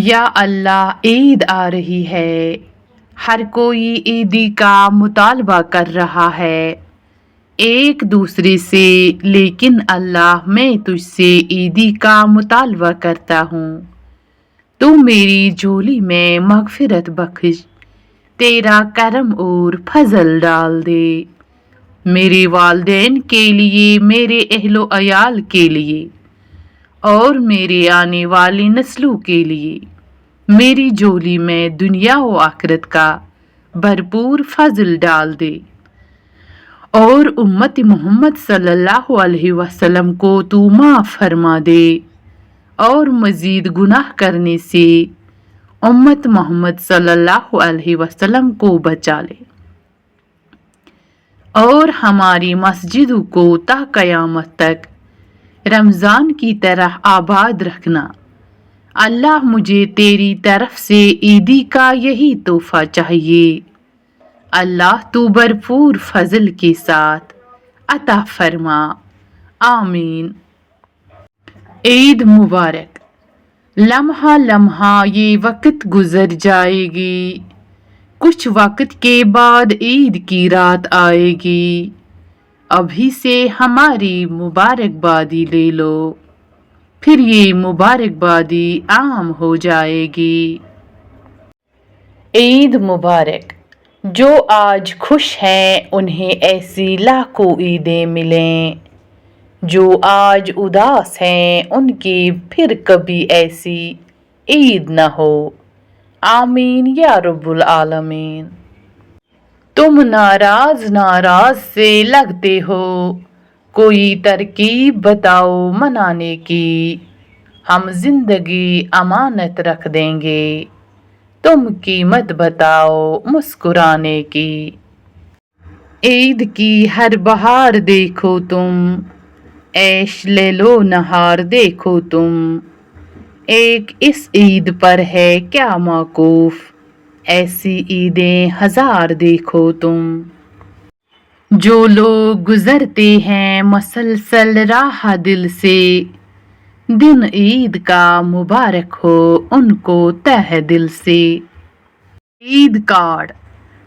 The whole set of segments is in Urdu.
یا اللہ عید آ رہی ہے، ہر کوئی عیدی کا مطالبہ کر رہا ہے ایک دوسرے سے، لیکن اللہ میں تجھ سے عیدی کا مطالبہ کرتا ہوں، تو میری جھولی میں مغفرت بخش، تیرا کرم اور فضل ڈال دے، میرے والدین کے لیے، میرے اہل و عیال کے لیے اور میرے آنے والی نسلوں کے لیے میری جھولی میں دنیا و آخرت کا بھرپور فضل ڈال دے، اور امت محمد صلی اللہ علیہ وسلم کو تو معاف فرما دے اور مزید گناہ کرنے سے امت محمد صلی اللہ علیہ وسلم کو بچا لے، اور ہماری مسجدوں کو تا قیامت تک رمضان کی طرح آباد رکھنا۔ اللہ مجھے تیری طرف سے عیدی کا یہی تحفہ چاہیے، اللہ تو بھرپور فضل کے ساتھ عطا فرما، آمین۔ عید مبارک۔ لمحہ لمحہ یہ وقت گزر جائے گی، کچھ وقت کے بعد عید کی رات آئے گی، ابھی سے ہماری مبارکبادی لے لو، پھر یہ مبارکبادی عام ہو جائے گی۔ عید مبارک۔ جو آج خوش ہیں انہیں ایسی لاکھوں عیدیں ملیں، جو آج اداس ہیں ان کی پھر کبھی ایسی عید نہ ہو، آمین یا رب العالمین۔ تم ناراض ناراض سے لگتے ہو، کوئی ترکیب بتاؤ منانے کی، ہم زندگی امانت رکھ دیں گے، تم قیمت بتاؤ مسکرانے کی۔ عید کی ہر بہار دیکھو تم، عیش لے لو نہار دیکھو تم، ایک اس عید پر ہے کیا موقوف، ایسی عیدیں ہزار دیکھو تم۔ جو لوگ گزرتے ہیں مسلسل راہ دل سے، دن عید کا مبارک ہو ان کو تہہ دل سے۔ عید کارڈ۔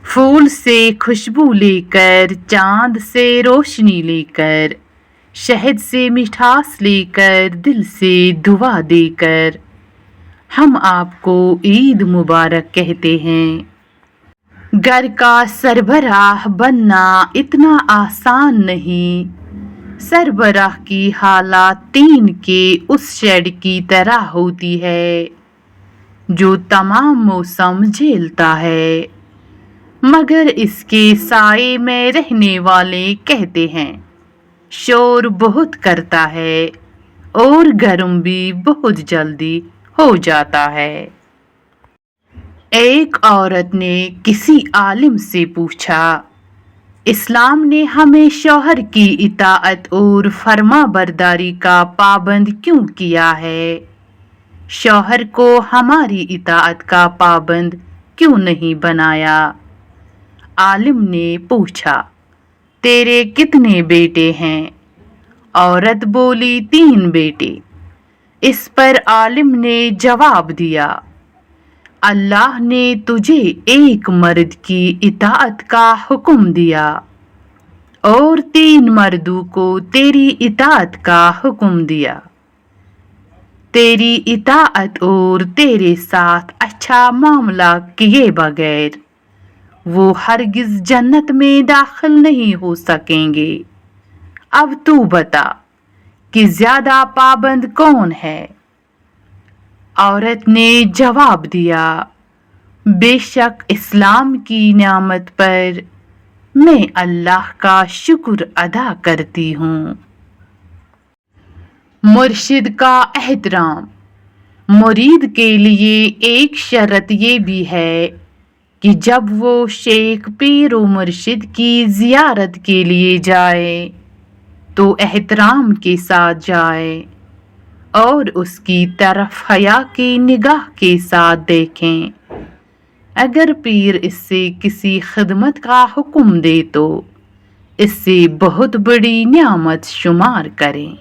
پھول سے خوشبو لے کر، چاند سے روشنی لے کر، شہد سے مٹھاس لے کر، دل سے دعا دے کر، ہم آپ کو عید مبارک کہتے ہیں۔ گھر کا سربراہ بننا اتنا آسان نہیں، سربراہ کی حالت ٹین کے اس شیڈ کی طرح ہوتی ہے جو تمام موسم جھیلتا ہے، مگر اس کے سائے میں رہنے والے کہتے ہیں شور بہت کرتا ہے اور گرم بھی بہت جلدی ہو جاتا ہے۔ ایک عورت نے کسی عالم سے پوچھا، اسلام نے ہمیں شوہر کی اطاعت اور فرما برداری کا پابند کیوں کیا ہے؟ شوہر کو ہماری اطاعت کا پابند کیوں نہیں بنایا؟ عالم نے پوچھا، تیرے کتنے بیٹے ہیں؟ عورت بولی، 3 بیٹے۔ اس پر عالم نے جواب دیا، اللہ نے تجھے ایک مرد کی اطاعت کا حکم دیا اور 3 مردوں کو تیری اطاعت کا حکم دیا، تیری اطاعت اور تیرے ساتھ اچھا معاملہ کیے بغیر وہ ہرگز جنت میں داخل نہیں ہو سکیں گے۔ اب تو بتا کہ زیادہ پابند کون ہے؟ عورت نے جواب دیا، بے شک اسلام کی نعمت پر میں اللہ کا شکر ادا کرتی ہوں۔ مرشد کا احترام۔ مرید کے لیے ایک شرط یہ بھی ہے کہ جب وہ شیخ پیر و مرشد کی زیارت کے لیے جائے تو احترام کے ساتھ جائے اور اس کی طرف حیا کی نگاہ کے ساتھ دیکھیں، اگر پیر اس سے کسی خدمت کا حکم دے تو اس سے بہت بڑی نعمت شمار کریں۔